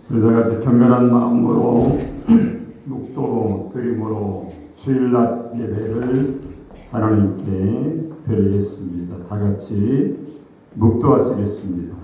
우리 다 같이 경건한 마음으로 묵도 드림으로 주일낮 예배를 하나님께 드리겠습니다. 다 같이 묵도하시겠습니다.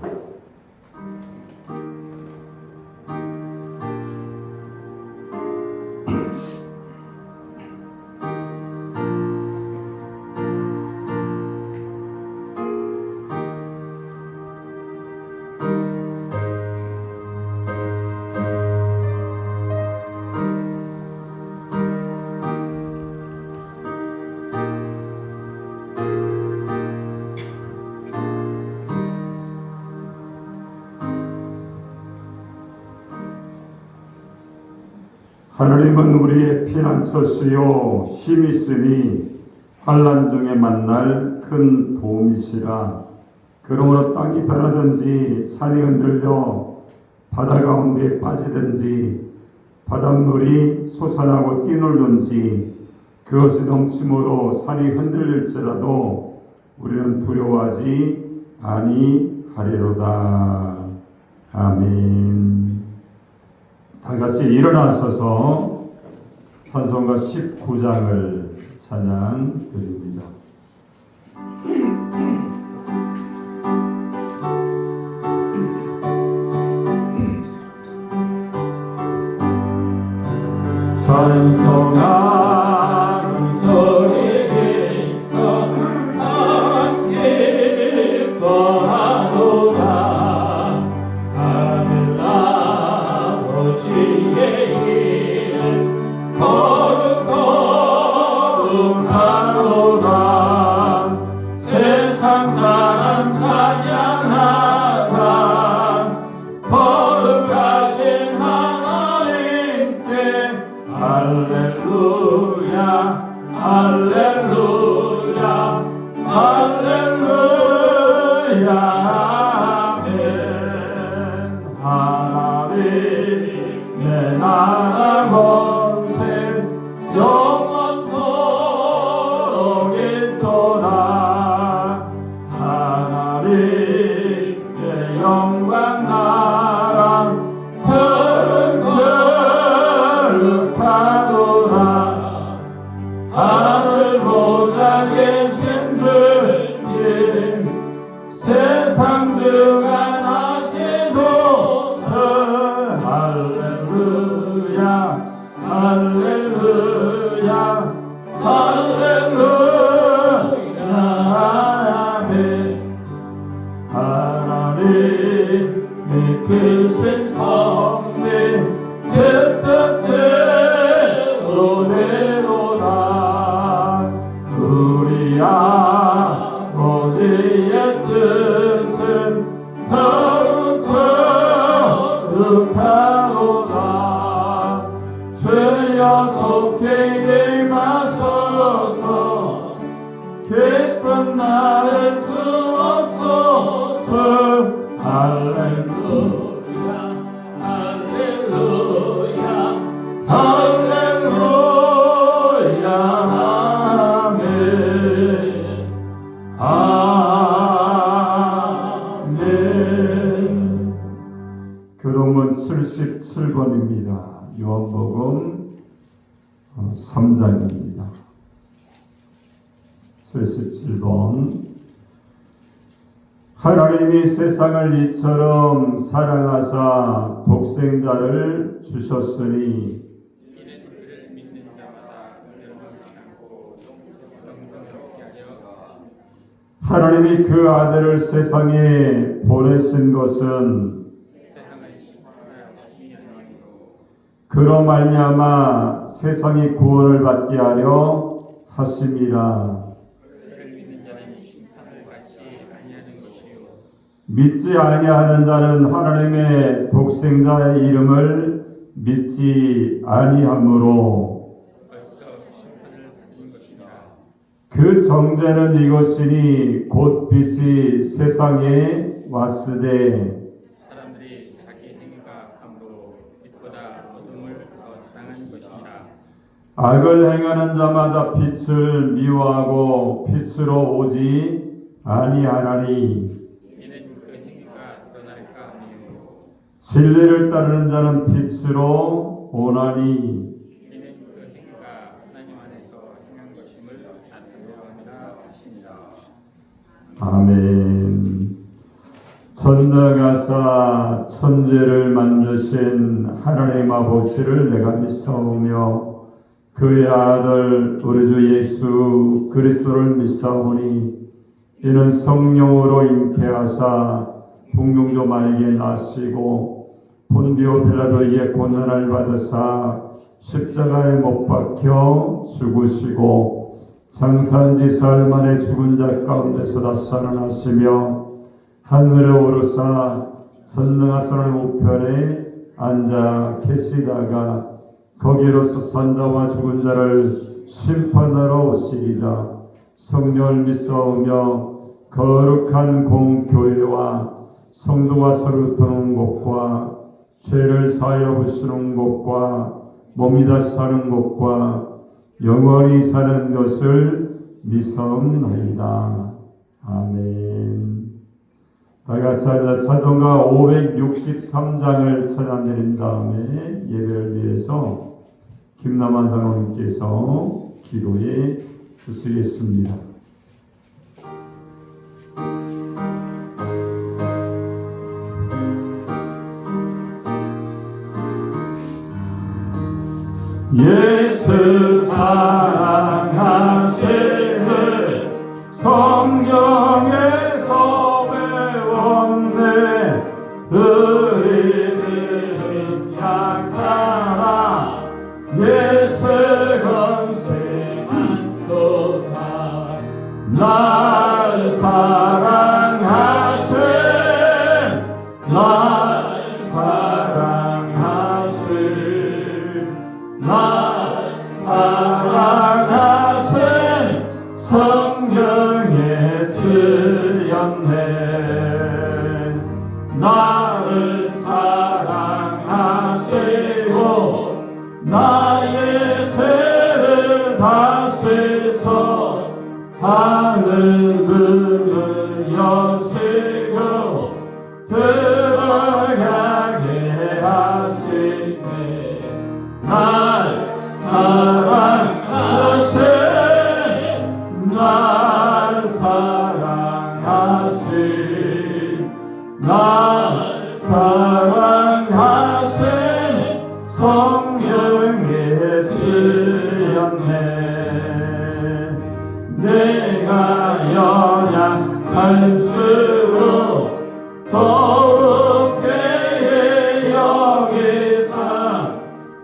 하나님은 우리의 피난처시요 힘이 있으니 환난 중에 만날 큰 도움이시라. 그러므로 땅이 변하든지 산이 흔들려 바다 가운데 빠지든지 바닷물이 솟아나고 뛰놀든지 그것이 넘침으로 산이 흔들릴지라도 우리는 두려워하지 아니하리로다. 아멘. 다 같이 일어나셔서 찬송가 19장을 찬양 드립니다. 찬송하는 소리에 있어 참 기뻐하노라. 하늘 아버지의 이름 거룩거룩하노라. 세상 사람 찬양하자. 거룩하신 하나님께 할렐루야 할렐루야 할렐루야. 아멘. 하나님의 나라 권세 영원토록 있도다. 하나님의 영광 나라 거룩하도다. 하늘 보좌 계신 주님 세상 주관하시도다. 할렐루야 할렐루야 할렐루야. 아멘. 하나님의 크신 성령 그 뜻대로 되도다. 우리 아버지의 뜻은 더욱 거룩하도다. 주여 속히 임하소서. 기쁜 나를 주옵소서. 할렐루야 할렐루야 할렐루야. 아멘 아멘. 교동문 77번입니다. 요한복음 3장입니다. 77번. 하나님이 세상을 이처럼 사랑하사 독생자를 주셨으니 이는 그를 믿는 자마다 멸망하지 않고 영생을 얻게 하려. 하나님이 그 아들을 세상에 보내신 것은 세상을 심판하여 주시려 함이요 그로 말미암아 세상이 구원을 받게 하려 하심이라. 믿지 아니하는 자는 하나님의 독생자의 이름을 믿지 아니하므로 그 정죄는 이것이니 곧 빛이 세상에 왔으되 사람들이 자기 행위가 감으로 빛보다 어둠을 더 사랑하는 것이니라. 악을 행하는 자마다 빛을 미워하고 빛으로 오지 아니하나니 진리를 따르는 자는 빛으로 오나니 이는 그 행위가 하나님 안에서 행한 것임을 나타내야 하십니다. 아멘. 전능하사 천지를 만드신 하나님 아버지를 내가 믿사오며 그의 아들 우리 주 예수 그리스도를 믿사오니 이는 성령으로 잉태하사 동정조 마리아에게 나시고 본디오 빌라도에게 고난을 받으사 십자가에 못 박혀 죽으시고 장사한 지 사흘 만에 죽은 자 가운데서 다시 살아나시며 하늘에 오르사 전능하신 하나님 우편에 앉아 계시다가 거기로서 산자와 죽은 자를 심판하러 오시리라. 성령을 믿사오며 거룩한 공교회와 성도가 서로 도는 곳과 죄를 사하여 부시는 곳과 몸이 다시 사는 곳과 영원히 사는 것을 믿사옵나이다. 아멘. 다같이 앉아 찬송가 563장을 찬양드린 다음에 예배를 위해서 김남환 장로님께서 기도해 주시겠습니다. 예수 사랑하심을 성경에서 배웠네. 우리들은 약하나 예수 건세만 도다. 날 사랑하신 날 사랑하신 날 사랑하신 성경에 쓰였네. 나를 사랑하시고 나의 죄를 다시서 하늘 문을 여시고 들어가게 하시네. 날 사랑하신 날 사랑하신 날 사랑하신 성경에 쓰였네. 내가 연약할수록 더욱 괴해 여기사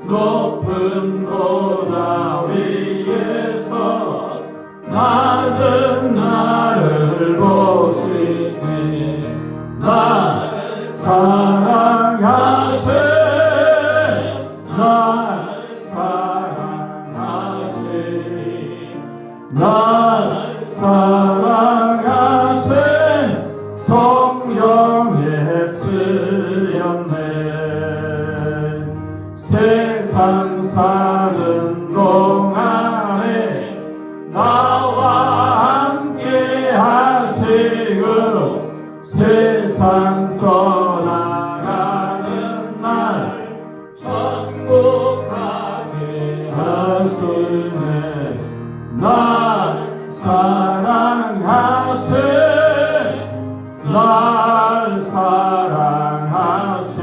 높은 보좌 위에서 낮은 나를 보시니 날 사랑하신 날 사랑하신 날 사랑하신 성경에 쓰였네. 세상 사는 동안에 나와 함께 하시고 세상 떠나가는 날 천국 가게 하시네. 날 사랑하신 날 사랑하신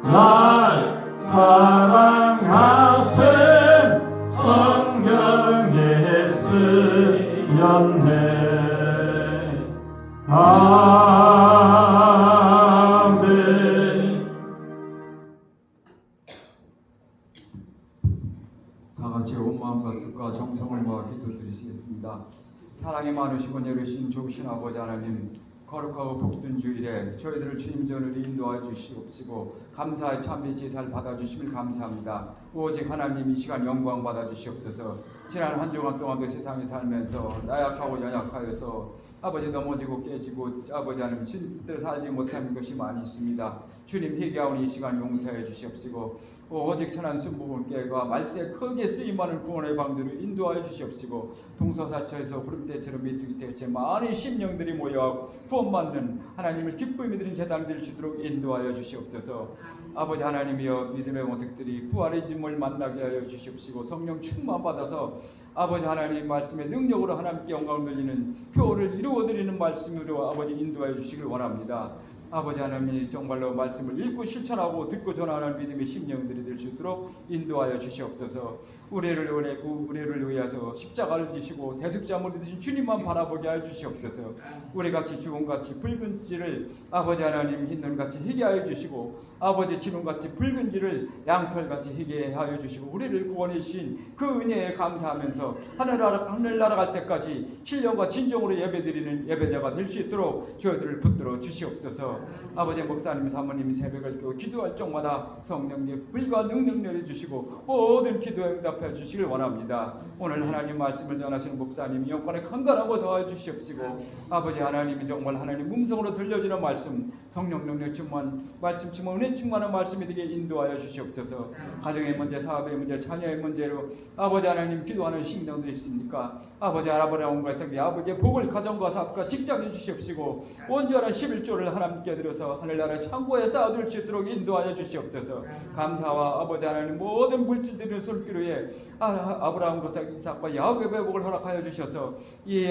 날 사랑하신 성경에 쓰였네. 아멘. 다같이 온 마음과 뜻과 정성을 모아 기도드리시겠습니다. 사랑이 많으시고 여르신 좋으신 아버지 하나님, 거룩하고 복된 주일에 저희들을 주님 전으로 인도하여 주시옵시고 감사의 참비 제사를 받아주심을 감사합니다. 오직 하나님 이 시간 영광 받아주시옵소서. 지난 한 주간 동안도 세상에 살면서 나약하고 연약하여서 아버지 넘어지고 깨지고 아버지 하나님 진대로 살지 못하는 것이 많이 있습니다. 주님 회개하오니 이 시간 용서해 주시옵시고 오직 천한 순복음께가 말세에 크게 쓰임하는 구원의 방도로 인도하여 주시옵시고 동서사처에서 구름대처럼 메뚜기 떼에 많은 심령들이 모여 구원받는 하나님을 기쁨이 드린 제단을 될 수 있도록 인도하여 주시옵소서. 아버지 하나님이여 믿음의 모택들이 부활의 짐을 만나게 하여 주시옵시고 성령 충만 받아서 아버지 하나님 말씀의 능력으로 하나님께 영광을 돌리는 표를 이루어드리는 말씀으로 아버지 인도하여 주시길 원합니다. 아버지 하나님이 정말로 말씀을 읽고 실천하고 듣고 전하는 믿음의 심령들이 될 수 있도록 인도하여 주시옵소서. 우리를 위하서 십자가를 지시고 대속자물을 드신 주님만 바라보게 하여 주시옵소서. 우리같이 주홍같이 붉은지를 아버지 하나님 흰눈같이 희게 하여 주시고 아버지 진홍같이 붉은지를 양털같이 희게 하여 주시고 우리를 구원해 주신 그 은혜에 감사하면서 하늘나라 갈 때까지 신령과 진정으로 예배드리는 예배자가 될 수 있도록 저희들을 붙들어 주시옵소서. 아버지 목사님 사모님 새벽을 깨워 기도할 적마다 성령님 불과 능력 내려주시고 모든 기도에 응답해 주시길 원합니다. 오늘 하나님 말씀을 전하시는 목사님 영권에 강건하고 더하여 주시옵시고 아버지 하나님이 정말 하나님 음성으로 들려지는 말씀 성령 능력 충만 말씀 충만 은혜 충만한 말씀이 되게 인도하여 주시옵소서. 가정의 문제 사업의 문제 자녀의 문제로 아버지 하나님 기도하는 심령들이 있습니까? 아버지 아버지의 것에 아버지의 복을 가정과 사업과 직장에 주시옵시고 온전한 11조를 하나님께 드려서 하늘나라 창고에 쌓아둘 수 있도록 인도하여 주시옵소서. 감사와 아버지 하나님 모든 물질들의 손길에 아브라함 것과 이삭과 야곱의 복을 허락하여 주셔서 이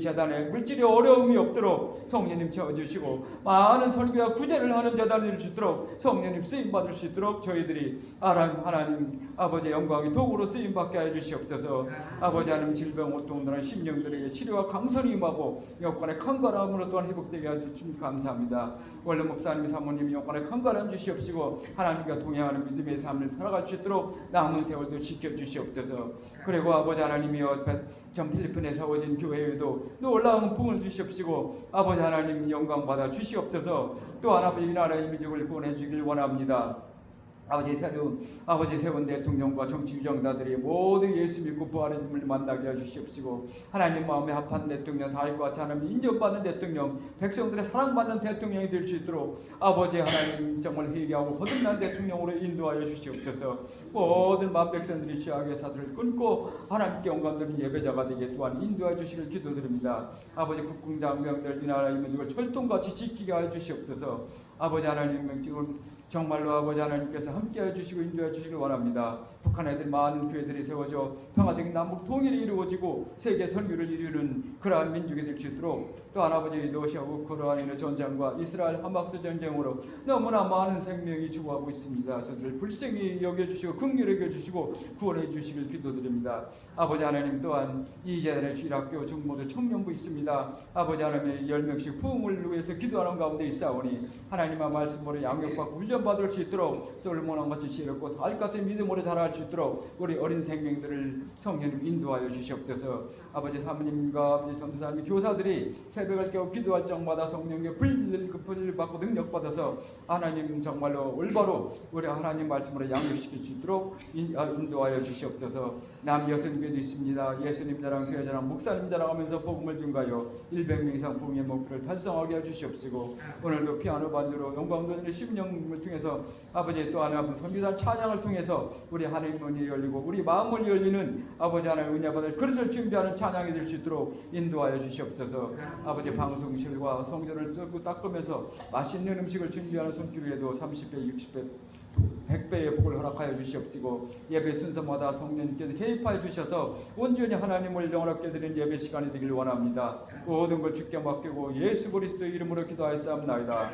재단에 물질이 어려움이 없도록 성령님 채워주시고 많은 설교와 구제를 하는 재단이 될 수 있도록 성령님 쓰임받을 수 있도록 저희들이 하나님 아버지의 영광의 도구로 쓰임받게 하여 주시옵소서. 아버지 하나님 질병 고통당하는 심령들에게 치료와 강선이 임하고 영권의 강건함으로 또한 회복되게 하여 주님 감사합니다. 원래 목사님 사모님이 영권의 강건함 주시옵시고 하나님과 동행하는 믿음의 삶을 살아갈 수 있도록 남은 세월도 지켜주시옵소서. 그리고 아버지 하나님이여 전 필리핀에 세워진 교회에도 놀라운 부흥을 주시옵시고 아버지 하나님 영광 받아 주시옵소서. 또한 아버지 이 나라의 민족을 구원해 주길 원합니다. 아버지 세운 대통령과 정치 유정자들이 모두 예수 믿고 부활의 힘을 만나게 해주시옵시고 하나님 마음에 합한 대통령 다윗과 같이 하나님 인정받는 대통령 백성들의 사랑받는 대통령이 될 수 있도록 아버지 하나님 정말 회개하고 거듭난 대통령으로 인도하여 주시옵소서. 모든 만백성들이 죄악의 사슬을 끊고 하나님께 영광 드리는 예배자가 되게 또한 인도하여 주시길 기도드립니다. 아버지 국궁장병들 이 나라의 민족을 철통같이 지키게 하여 주시옵소서. 아버지 하나님 지금 정말로 아버지 하나님께서 함께해 주시고 인도해 주시길 원합니다. 북한에 들 많은 교회들이 세워져 평화적인 남북 통일이 이루어지고 세계 선교를 이루는 그러한 민족이 될 수 있도록 또한 아버지 러시아 우크라이나 전쟁과 이스라엘 하마스 전쟁으로 너무나 많은 생명이 죽어가고 있습니다. 저들을 불쌍히 여겨주시고 긍휼히 여겨주시고 구원해 주시길 기도드립니다. 아버지 하나님 또한 이 재단의 주일학교 중모들 청년부 있습니다. 아버지 하나님의 10명씩 부흥을 위해서 기도하는 가운데 있사오니 하나님의 말씀으로 양육받고 훈련받을 수 있도록 솔로몬왕 같이 지혜롭고 다윗 같은 믿음으로 자랄 수 있도록 우리 어린 생명들을 성령님 인도하여 주시옵소서. 아버지 사모님과 아버지 전도사님 교사들이 새벽을 깨워 기도할 적마다 성령의 불을 받고 능력 받아서 하나님 정말로 올바로 우리 하나님 말씀으로 양육시킬 수 있도록 인도하여 주시옵소서. 남 여선교회도 있습니다. 예수님 자랑 교회 자랑 목사님 자랑하면서 복음을 증가하여 100명 이상 부흥의 목표를 달성하게 해주시옵시고 오늘도 피아노 반주로 영광 돌리는 심령을 통해서 아버지 또 하나님 선교단 찬양을 통해서 우리 하나님 문이 열리고 우리 마음을 열리는 아버지 하나님 은혜 받을 그릇을 준비하는 찬양이 될 수 있도록 인도하여 주시옵소서. 아버지 방송실과 성전을 뜯고 닦으면서 맛있는 음식을 준비하는 손길에도 30배 60배 100배의 복을 허락하여 주시옵시고 예배 순서마다 성령님께서 개입하여 주셔서 온전히 하나님을 영원하게 드리는 예배 시간이 되길 원합니다. 모든 걸 주께 맡기고 예수 그리스도의 이름으로 기도하였사옵나이다.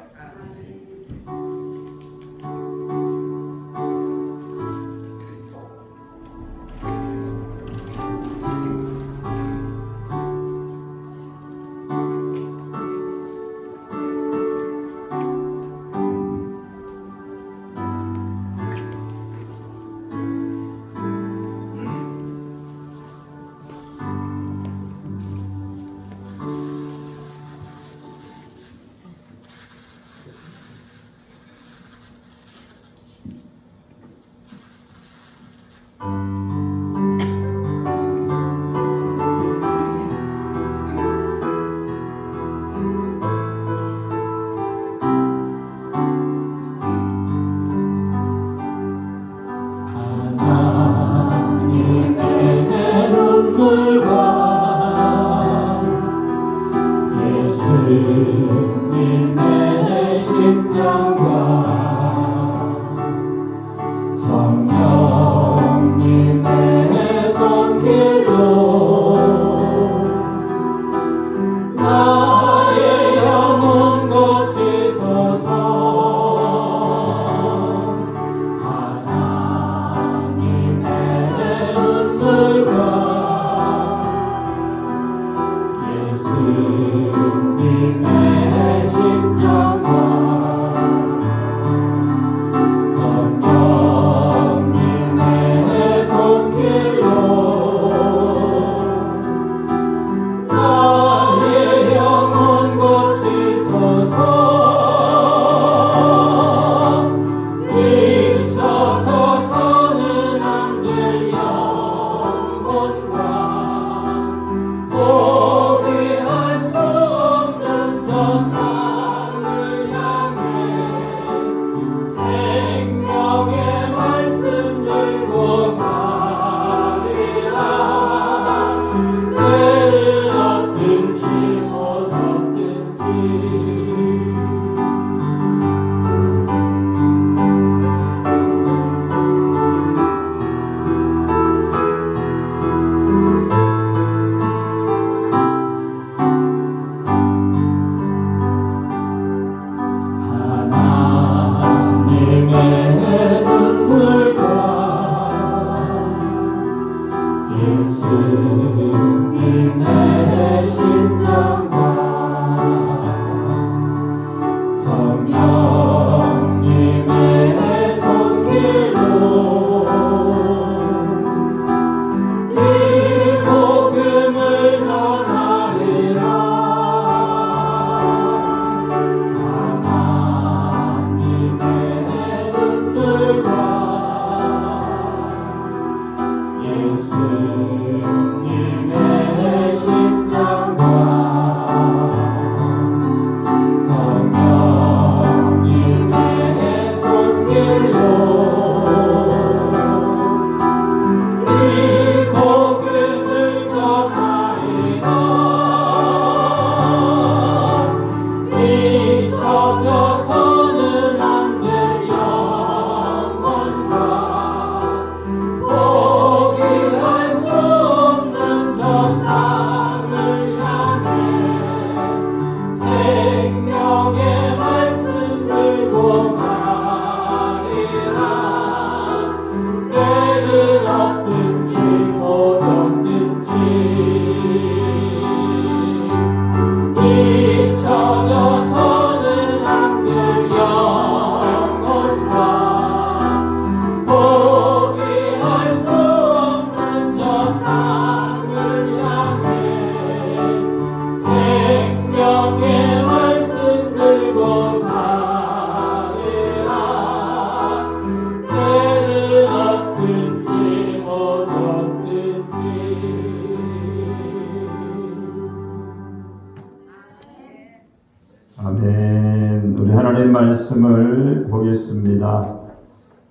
아멘. 우리 하나님 말씀을 보겠습니다.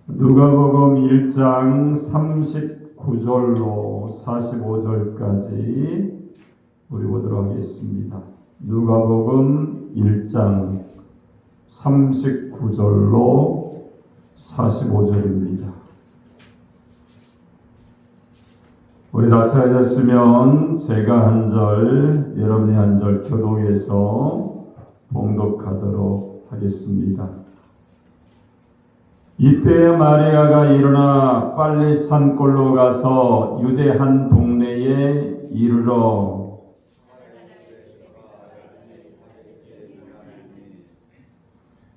누가복음 1장 39절로 45절까지 우리 보도록 하겠습니다. 누가복음 1장 39절로 45절입니다. 우리 다 찾았으면 제가 한 절, 여러분이 한 절 교독해서 봉독하도록 하겠습니다. 이때 마리아가 일어나 빨리 산골로 가서 유대 한 동네에 이르러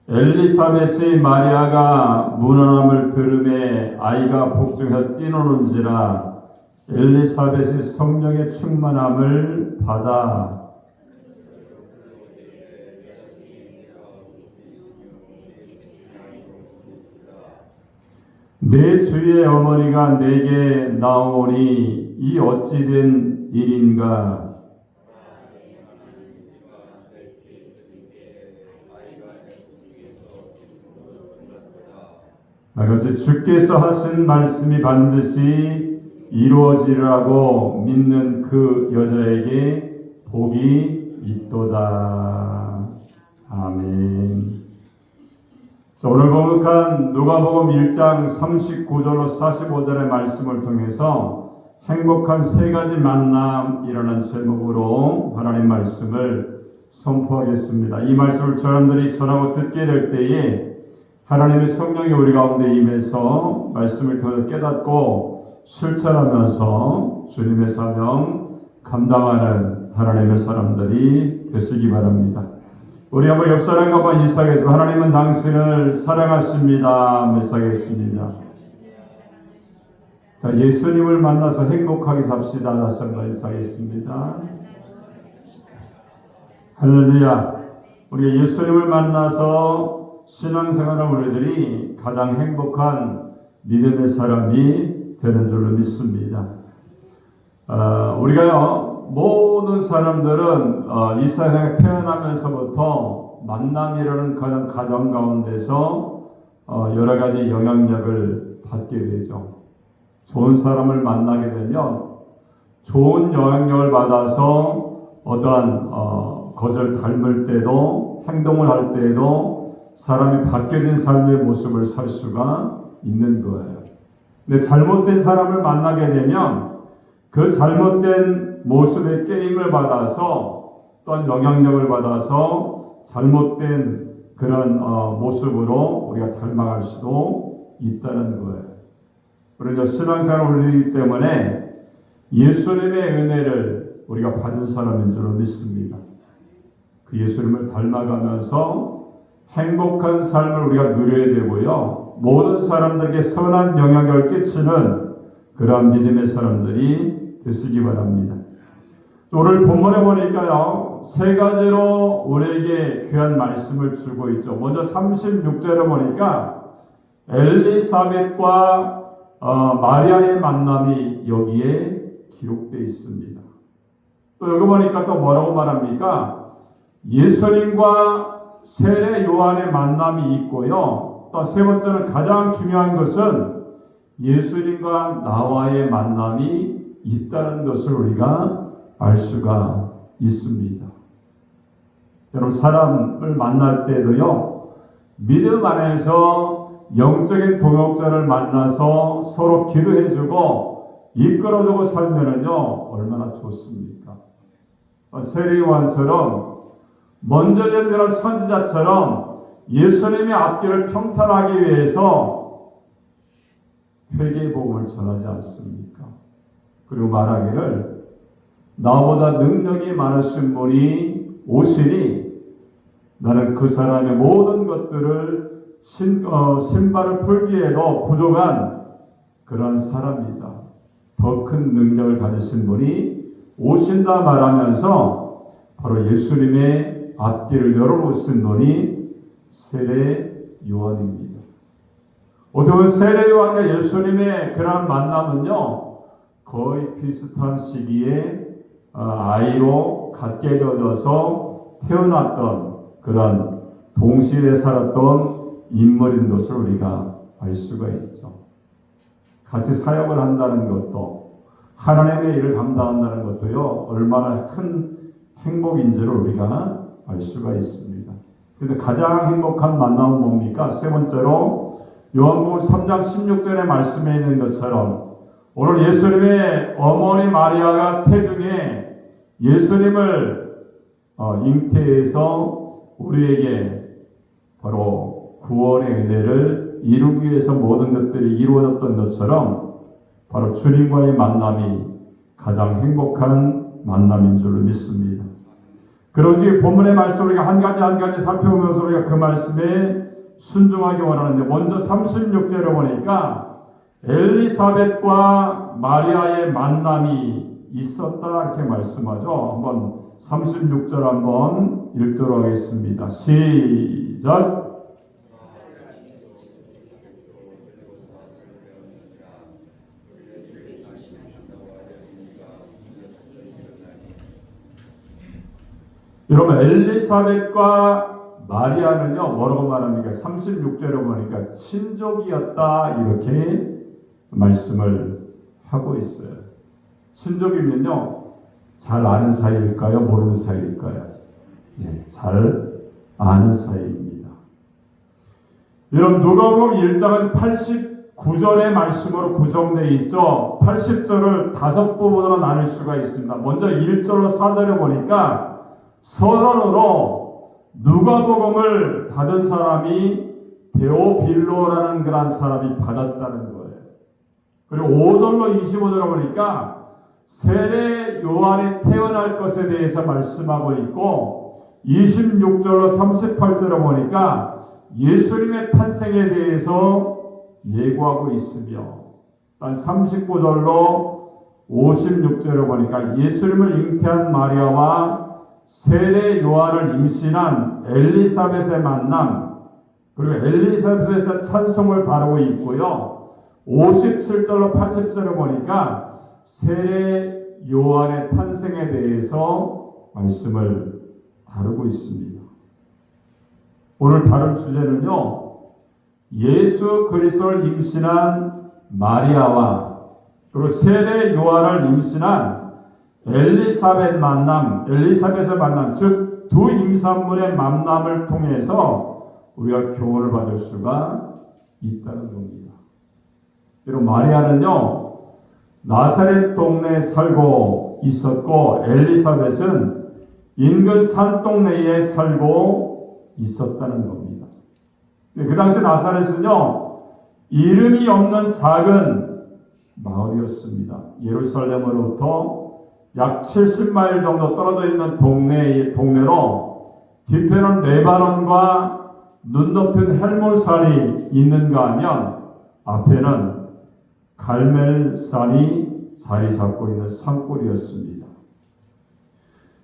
엘리사벳의 마리아가 문안함을 들음에 아이가 복중하여 뛰노는지라 엘리사벳의 성령의 충만함을 받아 내 주의 어머니가 내게 나오니 이 어찌된 일인가. 나같이 주께서 하신 말씀이 반드시 이루어지리라고 믿는 그 여자에게 복이 있도다. 아멘. 자, 오늘 봉독한 누가복음 1장 39절로 45절의 말씀을 통해서 행복한 세 가지 만남이라는 제목으로 하나님 말씀을 선포하겠습니다. 이 말씀을 여러분들이 전하고 듣게 될 때에 하나님의 성령이 우리 가운데 임해서 말씀을 통해서 깨닫고 실천하면서 주님의 사명 감당하는 하나님의 사람들이 되시기 바랍니다. 우리 한번 옆 사람과 한번 인사하겠습니다. 하나님은 당신을 사랑하십니다. 인사하겠습니다. 자, 예수님을 만나서 행복하게 삽시다. 다시 한번 인사하겠습니다. 할렐루야. 우리가 예수님을 만나서 신앙생활을 우리들이 가장 행복한 믿음의 사람이 되는 줄로 믿습니다. 우리가요, 모든 사람들은 이 세상에 태어나면서부터 만남이라는 가정 가운데서 여러 가지 영향력을 받게 되죠. 좋은 사람을 만나게 되면 좋은 영향력을 받아서 어떠한 것을 닮을 때도 행동을 할 때에도 사람이 바뀌어진 삶의 모습을 살 수가 있는 거예요. 근데 잘못된 사람을 만나게 되면 그 잘못된 모습의 게임을 받아서 또한 영향력을 받아서 잘못된 그런 모습으로 우리가 닮아갈 수도 있다는 거예요. 그러니까 신앙생활을 올리기 때문에 예수님의 은혜를 우리가 받은 사람인 줄로 믿습니다. 그 예수님을 닮아가면서 행복한 삶을 우리가 누려야 되고요. 모든 사람들에게 선한 영향력을 끼치는 그러한 믿음의 사람들이 되시기 바랍니다. 오늘 본문에 보니까요, 세 가지로 우리에게 귀한 말씀을 주고 있죠. 먼저 36절에 보니까 엘리사벳과 마리아의 만남이 여기에 기록되어 있습니다. 또 여기 보니까 또 뭐라고 말합니까? 예수님과 세례 요한의 만남이 있고요. 또 세 번째는 가장 중요한 것은 예수님과 나와의 만남이 있다는 것을 우리가 알 수가 있습니다. 여러분, 사람을 만날 때도요, 믿음 안에서 영적인 동역자를 만나서 서로 기도해주고 이끌어주고 살면은요, 얼마나 좋습니까? 세례요한처럼 먼저 전들한 선지자처럼 예수님의 앞길을 평탄하기 위해서 회개의 복음을 전하지 않습니까? 그리고 말하기를 나보다 능력이 많으신 분이 오시니 나는 그 사람의 모든 것들을 신발을 풀기에도 부족한 그런 사람이다. 더 큰 능력을 가지신 분이 오신다 말하면서 바로 예수님의 앞길을 열어놓으신 분이 세례 요한입니다. 어떻게 보면 세례 요한과 예수님의 그런 만남은요, 거의 비슷한 시기에 아이로 갖게 되어져서 태어났던 그런 동시대에 살았던 인물인 것을 우리가 알 수가 있죠. 같이 사역을 한다는 것도, 하나님의 일을 감당한다는 것도요, 얼마나 큰 행복인지를 우리가 알 수가 있습니다. 그런데 가장 행복한 만남은 뭡니까? 세 번째로 요한복음 3장 16절의 말씀에 있는 것처럼 오늘 예수님의 어머니 마리아가 태중에 예수님을 잉태해서 우리에게 바로 구원의 은혜를 이루기 위해서 모든 것들이 이루어졌던 것처럼 바로 주님과의 만남이 가장 행복한 만남인 줄로 믿습니다. 그러지 본문의 말씀 우리가 한 가지 살펴보면서 우리가 그 말씀에 순종하기 원하는데, 먼저 36절에 보니까 엘리사벳과 마리아의 만남이 있었다 이렇게 말씀하죠. 한번 36절 한번 읽도록 하겠습니다. 시작. 여러분, 엘리사벳과 마리아는요, 뭐라고 말합니까? 36절에 보니까 친족이었다 이렇게 말씀을 하고 있어요. 친족이면요, 잘 아는 사이일까요? 모르는 사이일까요? 네, 잘 아는 사이입니다. 여러분, 누가복음 1장은 89절의 말씀으로 구성되어 있죠. 80절을 5부분으로 나눌 수가 있습니다. 먼저 1절로 4절에 보니까 서론으로 누가복음을 받은 사람이 데오빌로라는 그런 사람이 받았다는 거예요. 그리고 5절로 25절에 보니까 세례 요한이 태어날 것에 대해서 말씀하고 있고, 26절로 38절에 보니까 예수님의 탄생에 대해서 예고하고 있으며, 39절로 56절에 보니까 예수님을 잉태한 마리아와 세례 요한을 임신한 엘리사벳의 만남, 그리고 엘리사벳의 찬송을 다루고 있고요. 57절로 80절에 보니까 세례 요한의 탄생에 대해서 말씀을 다루고 있습니다. 오늘 다룰 주제는요, 예수 그리스도를 임신한 마리아와 그리고 세례 요한을 임신한 엘리사벳의 만남, 즉 두 임산물의 만남을 통해서 우리가 교훈을 받을 수가 있다는 겁니다. 그리고 마리아는요, 나사렛 동네에 살고 있었고, 엘리사벳은 인근 산동네에 살고 있었다는 겁니다. 그 당시 나사렛은요, 이름이 없는 작은 마을이었습니다. 예루살렘으로부터 약 70마일 정도 떨어져 있는 동네로 뒤편은 레바논과 눈 높은 헬몬산이 있는가 하면 앞에는 갈멜산이 자리 잡고 있는 산골이었습니다.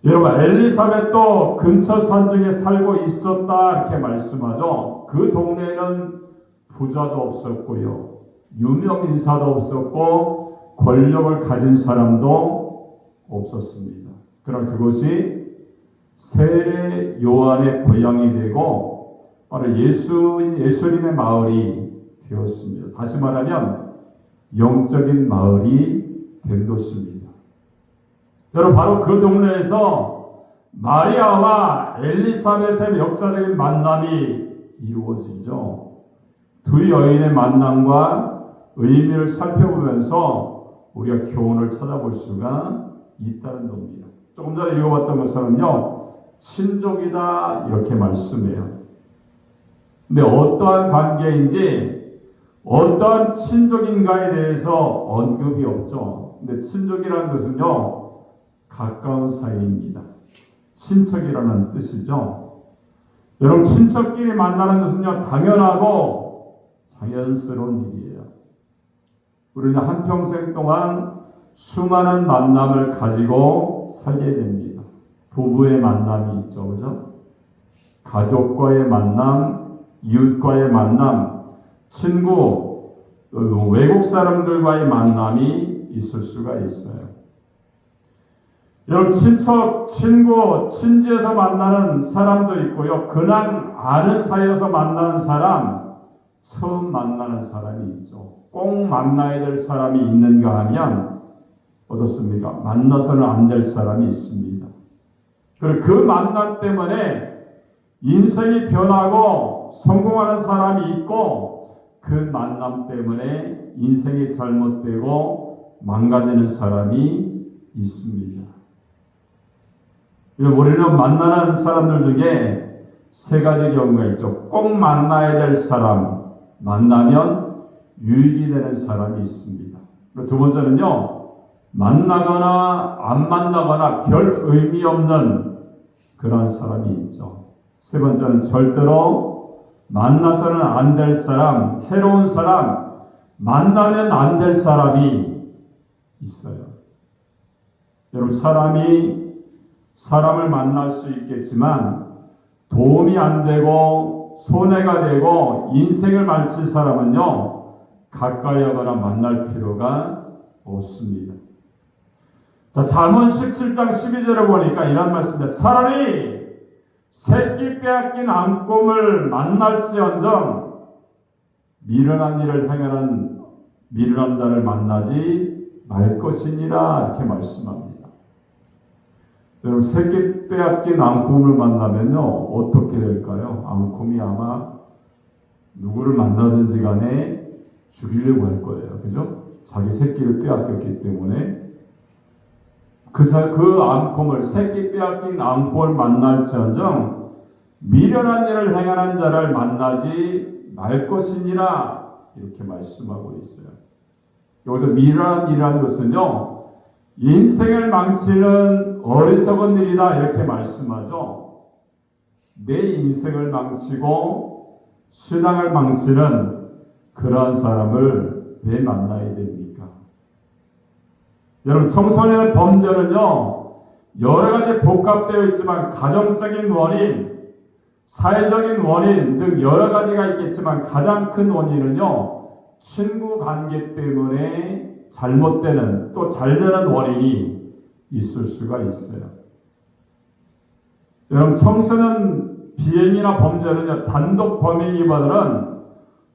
여러분, 엘리사벳도 근처 산중에 살고 있었다 이렇게 말씀하죠. 그 동네에는 부자도 없었고요, 유명 인사도 없었고, 권력을 가진 사람도 없었습니다. 그러나 그것이 세례 요한의 고향이 되고 바로 예수님의 마을이 되었습니다. 다시 말하면 영적인 마을이 된 것입니다. 여러분, 바로 그 동네에서 마리아와 엘리사벳의 역사적인 만남이 이루어지죠. 두 여인의 만남과 의미를 살펴보면서 우리가 교훈을 찾아볼 수가 있다는 겁니다. 조금 전에 읽어봤던 것처럼요, 친족이다 이렇게 말씀해요. 근데 어떠한 관계인지, 어떠한 친족인가에 대해서 언급이 없죠. 근데 친족이라는 것은요, 가까운 사이입니다. 친척이라는 뜻이죠. 여러분, 친척끼리 만나는 것은요, 당연하고 자연스러운 일이에요. 우리는 한평생 동안 수많은 만남을 가지고 살게 됩니다. 부부의 만남이 있죠, 그죠? 가족과의 만남, 이웃과의 만남, 친구, 외국 사람들과의 만남이 있을 수가 있어요. 여러분 친척, 친구, 친지에서 만나는 사람도 있고요. 그냥 아는 사이에서 만나는 사람, 처음 만나는 사람이 있죠. 꼭 만나야 될 사람이 있는가 하면 어떻습니까? 만나서는 안 될 사람이 있습니다. 그리고 그 만남 때문에 인생이 변하고 성공하는 사람이 있고 그 만남 때문에 인생이 잘못되고 망가지는 사람이 있습니다. 우리는 만나는 사람들 중에 세 가지 경우가 있죠. 꼭 만나야 될 사람, 만나면 유익이 되는 사람이 있습니다. 그리고 두 번째는요, 만나거나 안 만나거나 별 의미 없는 그런 사람이 있죠. 세 번째는 절대로 만나서는 안 될 사람, 해로운 사람, 만나면 안 될 사람이 있어요. 여러분, 사람을 만날 수 있겠지만 도움이 안 되고 손해가 되고 인생을 망칠 사람은요, 가까이 하거나 만날 필요가 없습니다. 자, 잠언 17장 12절을 보니까 이런 말씀입니다. 차라리 새끼 빼앗긴 암곰을 만날지언정 미련한 일을 행하는 미련한 자를 만나지 말 것이니라, 이렇게 말씀합니다. 여러분, 새끼 빼앗긴 암곰을 만나면요, 어떻게 될까요? 암곰이 아마 누구를 만나든지 간에 죽이려고 할 거예요. 그죠? 자기 새끼를 빼앗겼기 때문에. 그 암곰을, 새끼 빼앗긴 암곰을 만날지언정 미련한 일을 행하는 자를 만나지 말 것이니라, 이렇게 말씀하고 있어요. 여기서 미련한 일이라는 것은요, 인생을 망치는 어리석은 일이다, 이렇게 말씀하죠. 내 인생을 망치고 신앙을 망치는 그러한 사람을 왜 만나야 됩니까? 여러분, 청소년의 범죄는요, 여러 가지 복합되어 있지만 가정적인 원인, 사회적인 원인 등 여러 가지가 있겠지만 가장 큰 원인은요, 친구 관계 때문에 잘못되는, 또 잘되는 원인이 있을 수가 있어요. 여러분, 청소년 비행이나 범죄는요, 단독 범행이보다는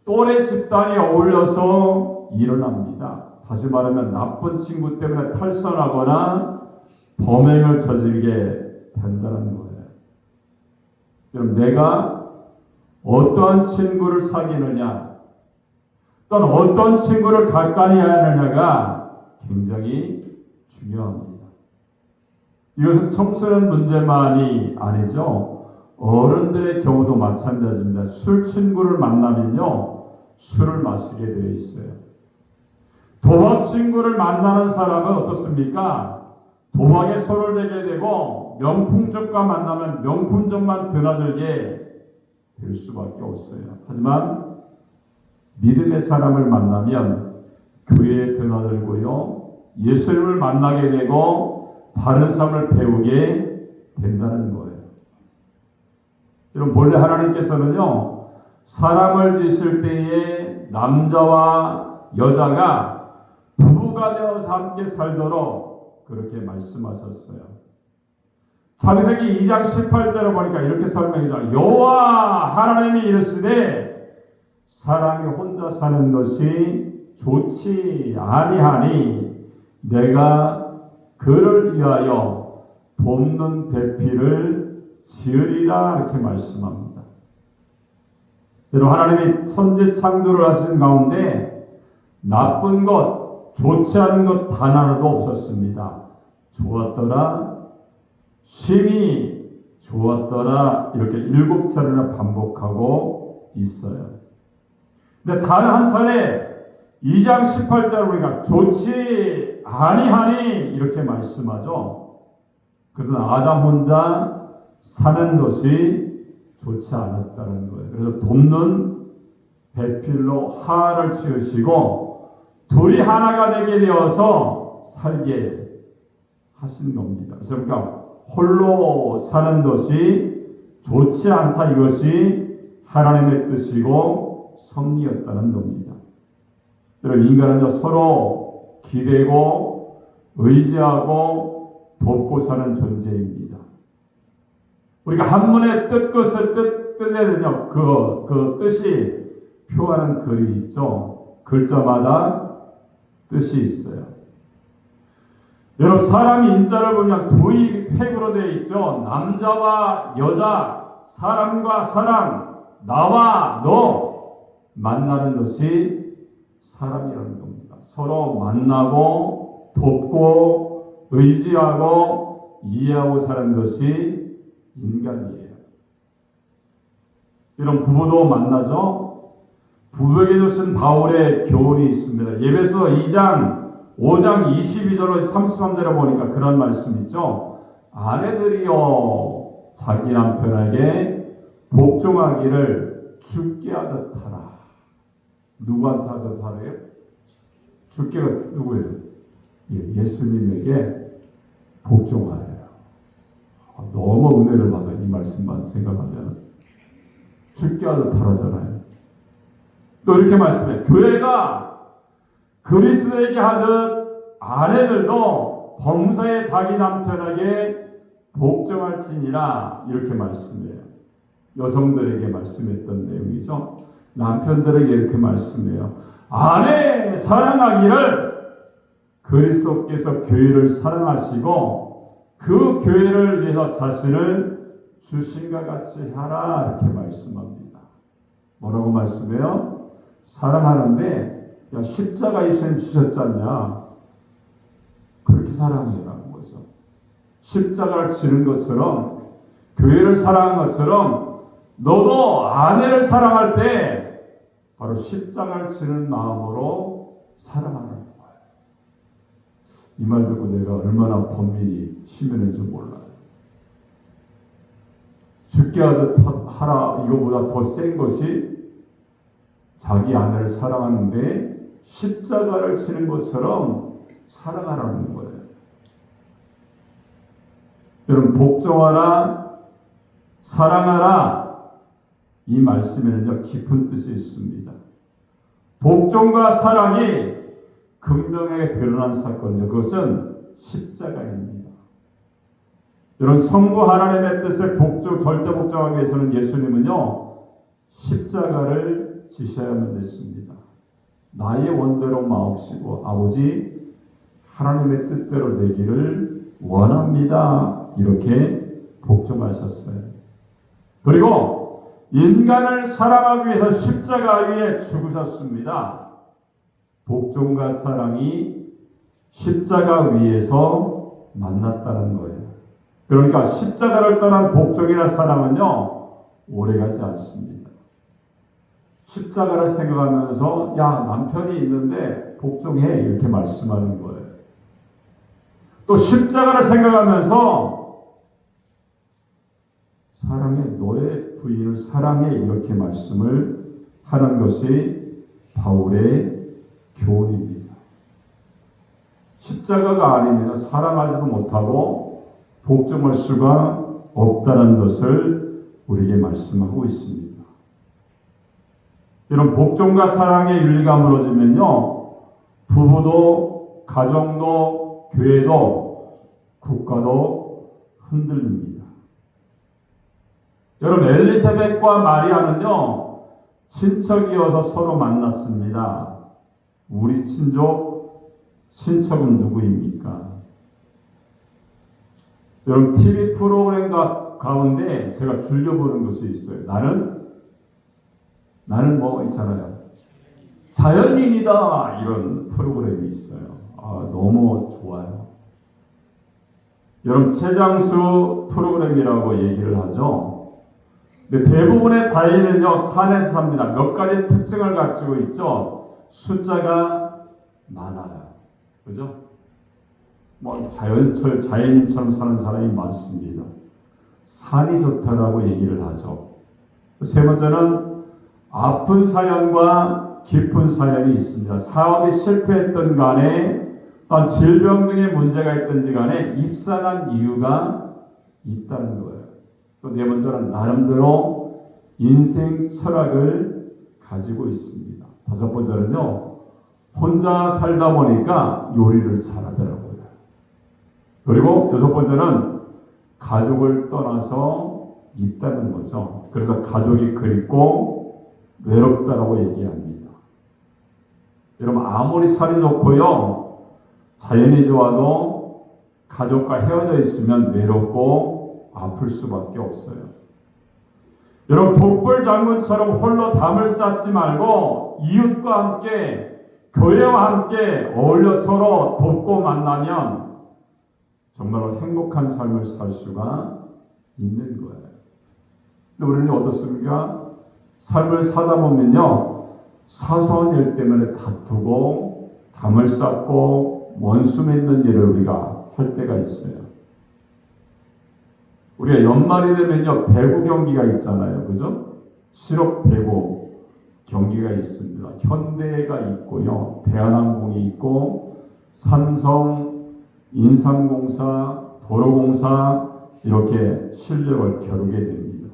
또래 집단이 어울려서 일어납니다. 다시 말하면 나쁜 친구 때문에 탈선하거나 범행을 저지르게 된다는 거예요. 여러분, 내가 어떠한 친구를 사귀느냐, 또는 어떤 친구를 가까이 하느냐가 굉장히 중요합니다. 이것은 청소년 문제만이 아니죠. 어른들의 경우도 마찬가지입니다. 술 친구를 만나면요, 술을 마시게 되어 있어요. 도박 친구를 만나는 사람은 어떻습니까? 도박에 손을 대게 되고 명품적과 만나면 명품적만 드나들게 될 수밖에 없어요. 하지만 믿음의 사람을 만나면 교회에 드나들고요, 예수님을 만나게 되고 바른 삶을 배우게 된다는 거예요. 여러분, 본래 하나님께서는요, 사람을 지으실 때에 남자와 여자가 부부가 되어서 함께 살도록 그렇게 말씀하셨어요. 창세기 2장 18절을 보니까 이렇게 설명해요. 여호와 하나님이 이르시되 사람이 혼자 사는 것이 좋지 아니하니 내가 그를 위하여 돕는 배필을 지으리라, 이렇게 말씀합니다. 여러분, 하나님이 천지 창조를 하신 가운데 나쁜 것, 좋지 않은 것 단 하나도 없었습니다. 좋았더라, 심히 좋았더라, 이렇게 7차례나 반복하고 있어요. 근데 다른 한 차례 2장 18절을 보니까 좋지 아니하니, 이렇게 말씀하죠. 그것은 아담 혼자 사는 것이 좋지 않았다는 거예요. 그래서 돕는 배필로 하나를 지으시고 둘이 하나가 되게 되어서 살게 하신 겁니다. 그래서 그러니까 홀로 사는 것이 좋지 않다, 이것이 하나님의 뜻이고 섭리였다는 겁니다. 여러분, 인간은 서로 기대고 의지하고 돕고 사는 존재입니다. 우리가 한문의 뜻것을 뜻에는요, 그 뜻이 표하는 글이 있죠. 글자마다 뜻이 있어요. 여러분, 사람 인자를 보면 두 획으로 되어 있죠. 남자와 여자, 사람과 사람, 나와 너 만나는 것이 사람이라는 겁니다. 서로 만나고 돕고 의지하고 이해하고 사는 것이 인간이에요. 이런 부부도 만나죠. 부부에게 주신 바울의 교훈이 있습니다. 에베소 2장 5장 22절로 33절에 보니까 그런 말씀 있죠. 아내들이여 자기 남편에게 복종하기를 주께 하듯 하라. 누구한테 하듯 하래요? 주께가 누구예요? 예수님에게 복종하래요. 너무 은혜를 받아, 이 말씀만 생각하면. 주께 하듯 하라잖아요. 또 이렇게 말씀해요. 교회가 그리스도에게 하듯 아내들도 범사에 자기 남편에게 복종할지니라, 이렇게 말씀해요. 여성들에게 말씀했던 내용이죠. 남편들에게 이렇게 말씀해요. 아내 사랑하기를 그리스도께서 교회를 사랑하시고 그 교회를 위해서 자신을 주신과 같이 하라, 이렇게 말씀합니다. 뭐라고 말씀해요? 사랑하는데 야, 십자가 예수님 주셨지 않냐? 그렇게 사랑해라는 거죠. 십자가를 지는 것처럼, 교회를 사랑한 것처럼 너도 아내를 사랑할 때 바로 십자가를 지는 마음으로 사랑하는 거예요. 이 말 듣고 내가 얼마나 번민이 심했는지 몰라요. 죽게 하듯 하라, 이거보다 더 센 것이 자기 아내를 사랑하는데 십자가를 치는 것처럼 사랑하라는 거예요. 여러분, 복종하라, 사랑하라, 이 말씀에는요 깊은 뜻이 있습니다. 복종과 사랑이 극명하게 드러난 사건이죠. 그것은 십자가입니다. 여러분, 성부 하나님의 뜻에 절대 복종하기 위해서는 예수님은요 십자가를 지셔야만 됐습니다. 나의 원대로 마옵시고 아버지 하나님의 뜻대로 되기를 원합니다. 이렇게 복종하셨어요. 그리고 인간을 사랑하기 위해서 십자가 위에 죽으셨습니다. 복종과 사랑이 십자가 위에서 만났다는 거예요. 그러니까 십자가를 떠난 복종이나 사랑은요 오래가지 않습니다. 십자가를 생각하면서 야, 남편이 있는데 복종해, 이렇게 말씀하는 거예요. 또 십자가를 생각하면서 사랑해, 너의 부인을 사랑해, 이렇게 말씀을 하는 것이 바울의 교훈입니다. 십자가가 아니면 사랑하지도 못하고 복종할 수가 없다는 것을 우리에게 말씀하고 있습니다. 이런 복종과 사랑의 윤리가 무너지면요 부부도 가정도 교회도 국가도 흔들립니다. 여러분, 엘리사벳과 마리아는요 친척이어서 서로 만났습니다. 우리 친척은 누구입니까? 여러분, TV 프로그램 가운데 제가 즐겨보는 것이 있어요. 나는 뭐 있잖아요. 자연인이다, 이런 프로그램이 있어요. 너무 좋아요. 여러분, 최장수 프로그램이라고 얘기를 하죠. 근데 대부분의 자연인은요 산에서 삽니다. 몇 가지 특징을 가지고 있죠. 숫자가 많아요. 그죠? 뭐 자연인처럼 사는 사람이 많습니다. 산이 좋다라고 얘기를 하죠. 세 번째는 아픈 사연과 깊은 사연이 있습니다. 사업이 실패했던 간에 또한 질병 등의 문제가 있든지 간에 입산한 이유가 있다는 거예요. 또 네 번째는 나름대로 인생 철학을 가지고 있습니다. 다섯 번째는요 혼자 살다 보니까 요리를 잘하더라고요. 그리고 여섯 번째는 가족을 떠나서 있다는 거죠. 그래서 가족이 그립고 외롭다라고 얘기합니다. 여러분, 아무리 살이 좋고요, 자연이 좋아도 가족과 헤어져 있으면 외롭고 아플 수밖에 없어요. 여러분, 독불 장군처럼 홀로 담을 쌓지 말고 이웃과 함께, 교회와 함께 어울려 서로 돕고 만나면 정말로 행복한 삶을 살 수가 있는 거예요. 근데 우리는 어떻습니까? 삶을 사다 보면요, 사소한 일 때문에 다투고 담을 쌓고 원수 맺는 일을 우리가 할 때가 있어요. 우리가 연말이 되면요, 배구 경기가 있잖아요. 그죠? 실업 배구 경기가 있습니다. 현대가 있고요, 대한항공이 있고, 삼성, 인삼공사, 도로공사, 이렇게 실력을 겨루게 됩니다.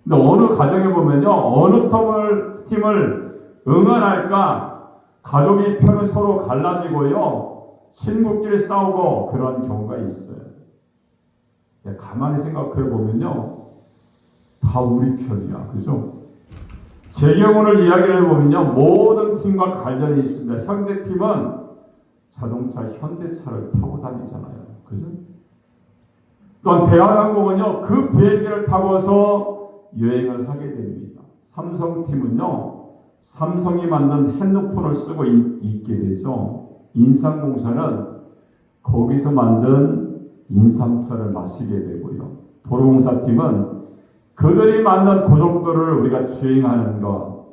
근데 어느 가정에 보면요, 어느 팀을 응원할까 가족의 편을 서로 갈라지고요, 친구끼리 싸우고 그런 경우가 있어요. 가만히 생각해 보면요, 다 우리 편이야. 그죠? 제 경우를 이야기를 해보면요, 모든 팀과 관련이 있습니다. 현대팀은 자동차 현대차를 타고 다니잖아요. 그죠? 또한 대한항공은요, 그 비행기를 타고서 여행을 하게 됩니다. 삼성팀은요, 삼성이 만든 핸드폰을 쓰고 있게 되죠. 인삼공사는 거기서 만든 인삼차를 마시게 되고요. 도로공사팀은 그들이 만든 고속도로를 우리가 주행하는 것,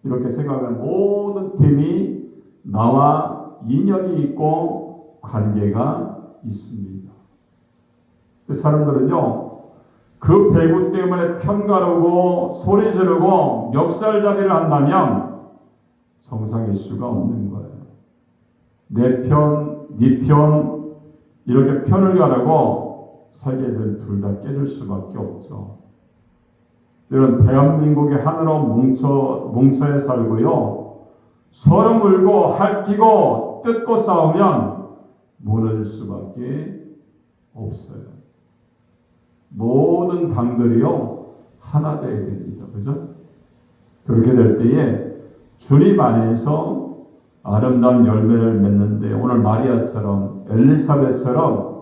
이렇게 생각하면 모든 팀이 나와 인연이 있고 관계가 있습니다. 그 사람들은요, 그 배구 때문에 편가르고 소리 지르고 멱살잡이를 한다면 정상일 수가 없는 거예요. 내 편, 네 편, 이렇게 편을 가르고 살게 될 둘 다 깨질 수밖에 없죠. 이런 대한민국의 하늘로 뭉쳐에 살고요, 서로 물고 핥히고 뜯고 싸우면 무너질 수밖에 없어요. 모든 당들이요, 하나 되어야 됩니다. 그죠? 그렇게 될 때에 주님 안에서 아름다운 열매를 맺는데, 오늘 마리아처럼 엘리사벳처럼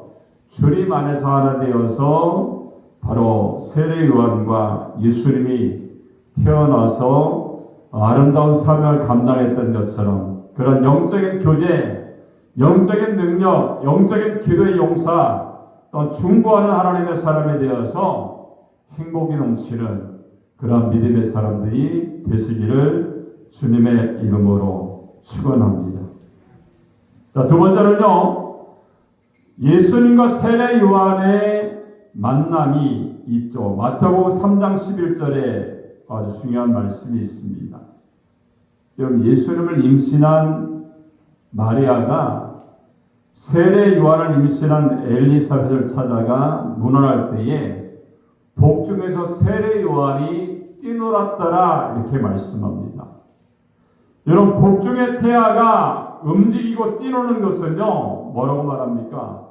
주님 안에서 하나 되어서 바로 세례 요한과 예수님이 태어나서 아름다운 사명을 감당했던 것처럼 그런 영적인 교제, 영적인 능력, 영적인 기도의 용사, 또 중보하는 하나님의 사람이 되어서 행복이 넘치는 그런 믿음의 사람들이 되시기를 주님의 이름으로 축원합니다. 자, 두 번째는요, 예수님과 세례 요한의 만남이 있죠. 마태복음 3장 11절에 아주 중요한 말씀이 있습니다. 여러분, 예수님을 임신한 마리아가 세례 요한을 임신한 엘리사벳을 찾아가 문안할 때에 복중에서 세례 요한이 뛰놀았더라, 이렇게 말씀합니다. 여러분, 복중의 태아가 움직이고 뛰노는 것은요, 뭐라고 말합니까?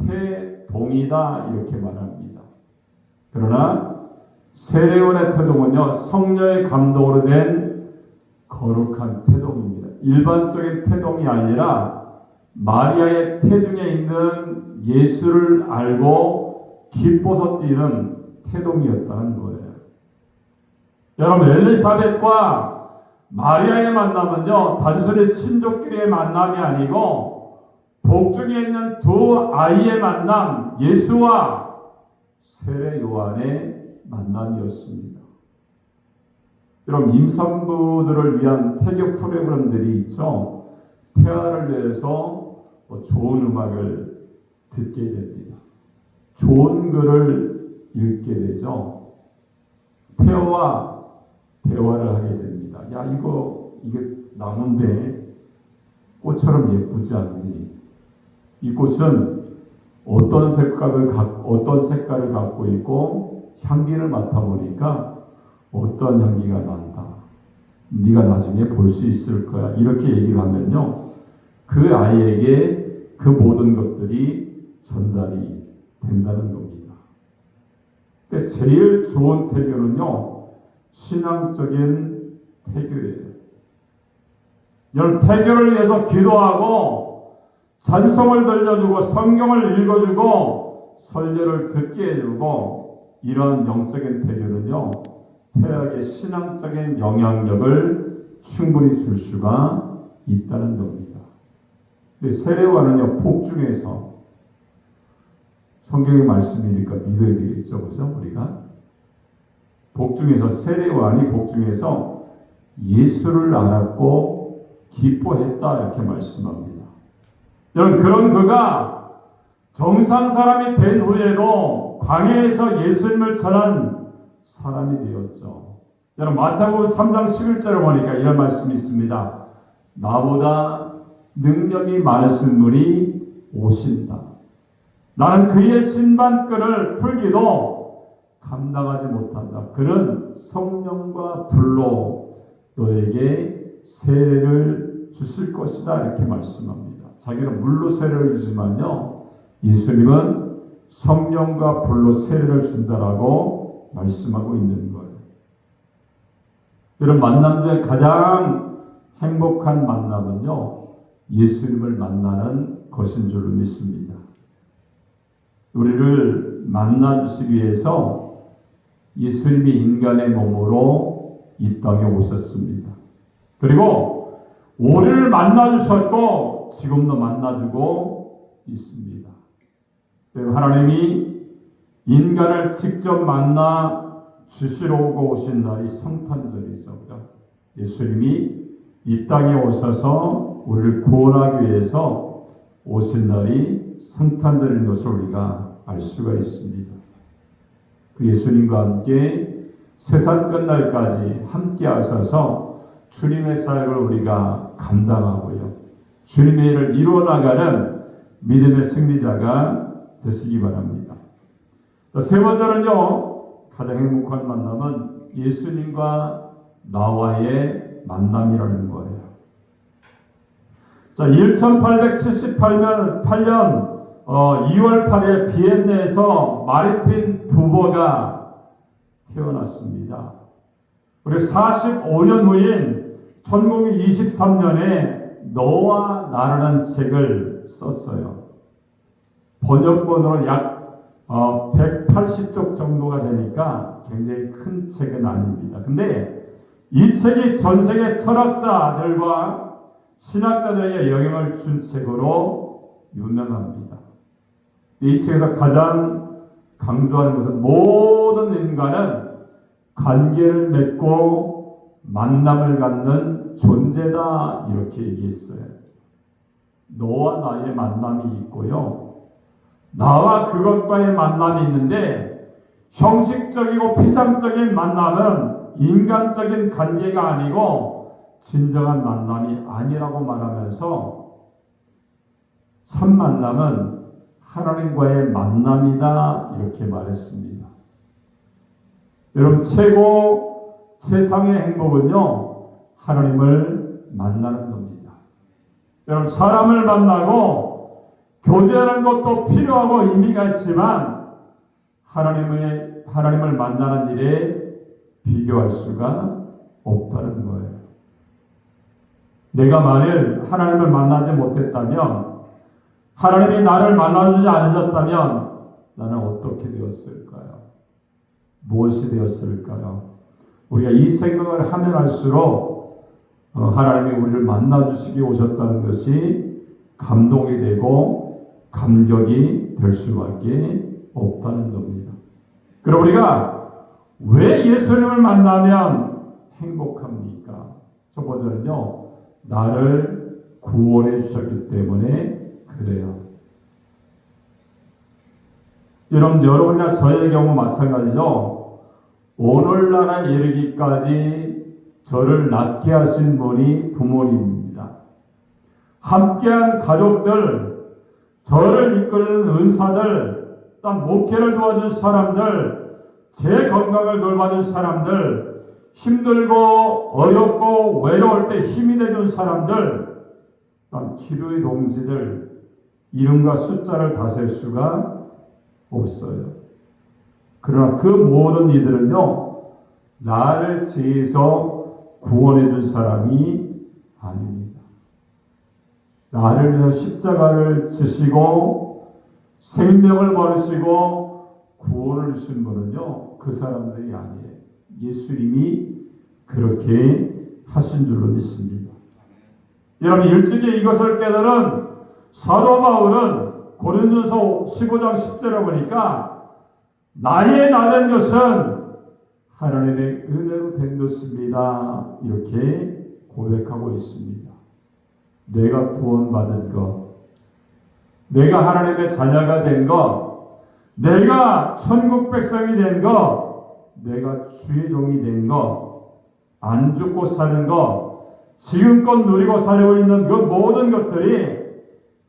태동이다, 이렇게 말합니다. 그러나 세례 요한의 태동은요, 성령의 감동으로 된 거룩한 태동입니다. 일반적인 태동이 아니라 마리아의 태중에 있는 예수를 알고 기뻐서 뛰는 태동이었다는 거예요. 여러분, 엘리사벳과 마리아의 만남은요, 단순히 친족끼리의 만남이 아니고 복중에 있는 두 아이의 만남, 예수와 세례 요한의 만남이었습니다. 여러분, 임산부들을 위한 태교 프로그램들이 있죠. 태아를 위해서 좋은 음악을 듣게 됩니다. 좋은 글을 읽게 되죠. 태아와 대화를 하게 됩니다. 야, 이게 나무인데 꽃처럼 예쁘지 않니? 이 꽃은 어떤 색깔을 갖고 있고 향기를 맡아보니까 어떤 향기가 난다. 네가 나중에 볼 수 있을 거야. 이렇게 얘기를 하면요, 그 아이에게 그 모든 것들이 전달이 된다는 겁니다. 근데 제일 좋은 태교는요, 신앙적인 태교예요. 여러분, 태교를 위해서 기도하고 찬송을 들려주고 성경을 읽어주고 설교를 듣게 해주고 이런 영적인 태교는요, 태학의 신앙적인 영향력을 충분히 줄 수가 있다는 겁니다. 근데 세례와는요, 복중에서 성경의 말씀이니까 믿어야 되겠죠, 그죠? 우리가 복중에서 세례요한이 복중에서 예수를 알았고 기뻐했다 이렇게 말씀합니다. 여러분, 그런 그가 정상 사람이 된 후에도 광야에서 예수님을 전한 사람이 되었죠. 여러분, 마태복음 3장 11절을 보니까 이런 말씀이 있습니다. 나보다 능력이 많으신 분이 오신다. 나는 그의 신반끈을 풀기도 감당하지 못한다. 그는 성령과 불로 너에게 세례를 주실 것이다 이렇게 말씀합니다. 자기는 물로 세례를 주지만요, 예수님은 성령과 불로 세례를 준다라고 말씀하고 있는 거예요. 이런 만남 중에 가장 행복한 만남은요, 예수님을 만나는 것인 줄로 믿습니다. 우리를 만나주시기 위해서 예수님이 인간의 몸으로 이 땅에 오셨습니다. 그리고 우리를 만나주셨고 지금도 만나주고 있습니다. 하나님이 인간을 직접 만나 주시러 오신 날이 성탄절이죠. 예수님이 이 땅에 오셔서 우리를 구원하기 위해서 오신 날이 성탄절인 것을 우리가 알 수가 있습니다. 그 예수님과 함께 세상 끝날까지 함께 하셔서 주님의 사역을 우리가 감당하고요, 주님의 일을 이루어나가는 믿음의 승리자가 되시기 바랍니다. 세 번째는요, 가장 행복한 만남은 예수님과 나와의 만남이라는 거예요. 자, 1878년 2월 8일 비엔나에서 마르틴 부버가 태어났습니다. 그리고 45년 후인 1923년에 너와 나라는 책을 썼어요. 번역본으로 약 180쪽 정도가 되니까 굉장히 큰 책은 아닙니다. 근데 이 책이 전 세계 철학자들과 신학자들에게 영향을 준 책으로 유명합니다. 이 책에서 가장 강조하는 것은 모든 인간은 관계를 맺고 만남을 갖는 존재다 이렇게 얘기했어요. 너와 나의 만남이 있고요, 나와 그것과의 만남이 있는데 형식적이고 피상적인 만남은 인간적인 관계가 아니고 진정한 만남이 아니라고 말하면서 참 만남은 하나님과의 만남이다 이렇게 말했습니다. 여러분, 최상의 행복은요, 하나님을 만나는 겁니다. 여러분, 사람을 만나고 교제하는 것도 필요하고 의미가 있지만 하나님을 만나는 일에 비교할 수가 없다는 거예요. 내가 만일 하나님을 만나지 못했다면, 하나님이 나를 만나주지 않으셨다면 나는 어떻게 되었을까요? 무엇이 되었을까요? 우리가 이 생각을 하면 할수록 하나님이 우리를 만나주시기 오셨다는 것이 감동이 되고 감격이 될 수밖에 없다는 겁니다. 그럼 우리가 왜 예수님을 만나면 행복합니까? 첫 번째는요, 나를 구원해 주셨기 때문에 그래요. 여러분이나 저의 경우 마찬가지죠. 오늘날에 이르기까지 저를 낳게 하신 분이 부모님입니다. 함께한 가족들, 저를 이끄는 은사들, 또 목회를 도와준 사람들, 제 건강을 돌봐준 사람들, 힘들고 어렵고 외로울 때 힘이 되준 사람들, 또 기도의 동지들, 이름과 숫자를 다 셀 수가 없어요. 그러나 그 모든 이들은요, 나를 죄에서 구원해 준 사람이 아닙니다. 나를 위해서 십자가를 지시고 생명을 버리시고 구원을 주신 분은요, 그 사람들이 아니에요. 예수님이 그렇게 하신 줄로 믿습니다. 여러분, 일찍이 이것을 깨달은 사도 바울은 고린도서 15장 10절에 보니까 나의 나된 것은 하나님의 은혜로 된 것입니다. 이렇게 고백하고 있습니다. 내가 구원받은 것, 내가 하나님의 자녀가 된 것, 내가 천국 백성이 된 것, 내가 주의 종이 된 것, 안 죽고 사는 것, 지금껏 누리고 살고 있는 그 모든 것들이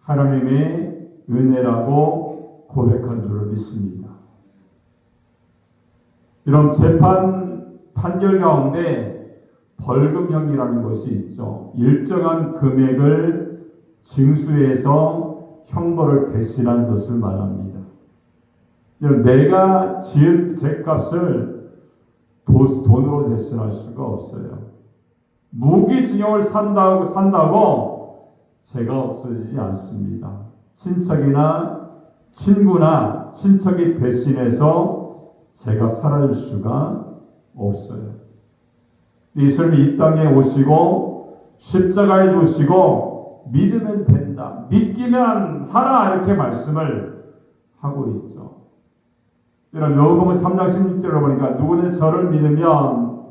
하나님의 은혜라고 고백한 줄로 믿습니다. 이런 재판 판결 가운데 벌금형이라는 것이 있죠. 일정한 금액을 징수해서 형벌을 대신한 것을 말합니다. 내가 지은 죄값을 돈으로 대신할 수가 없어요. 무기징역을 산다고 죄가 없어지지 않습니다. 친척이나 친구나 친척이 대신해서 죄가 사라질 수가 없어요. 예수님이 이 땅에 오시고 십자가에 죽으시고 믿으면 된다, 믿기만 하라 이렇게 말씀을 하고 있죠. 여러분, 요한복음 3장 16절을 보니까 누구든지 저를 믿으면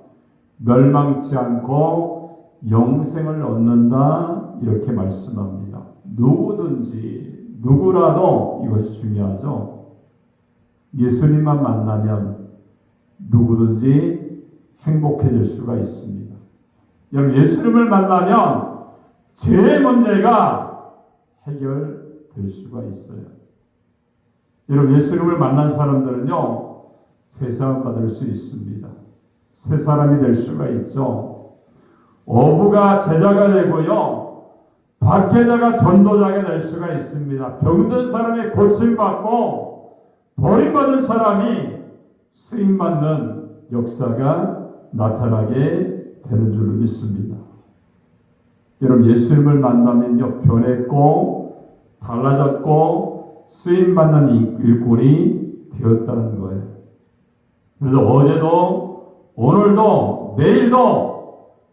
멸망치 않고 영생을 얻는다 이렇게 말씀합니다. 누구든지, 누구라도, 이것이 중요하죠. 예수님만 만나면 누구든지 행복해질 수가 있습니다. 여러분, 예수님을 만나면 죄의 문제가 해결될 수가 있어요. 여러분, 예수님을 만난 사람들은요, 세상 받을 수 있습니다. 새 사람이 될 수가 있죠. 어부가 제자가 되고요, 박해자가 전도자가 될 수가 있습니다. 병든 사람이 고침받고 버림받은 사람이 쓰임받는 역사가 나타나게 되는 줄로 믿습니다. 여러분, 예수님을 만나면요, 변했고 달라졌고 쓰임받는 일꾼이 되었다는 거예요. 그래서 어제도 오늘도 내일도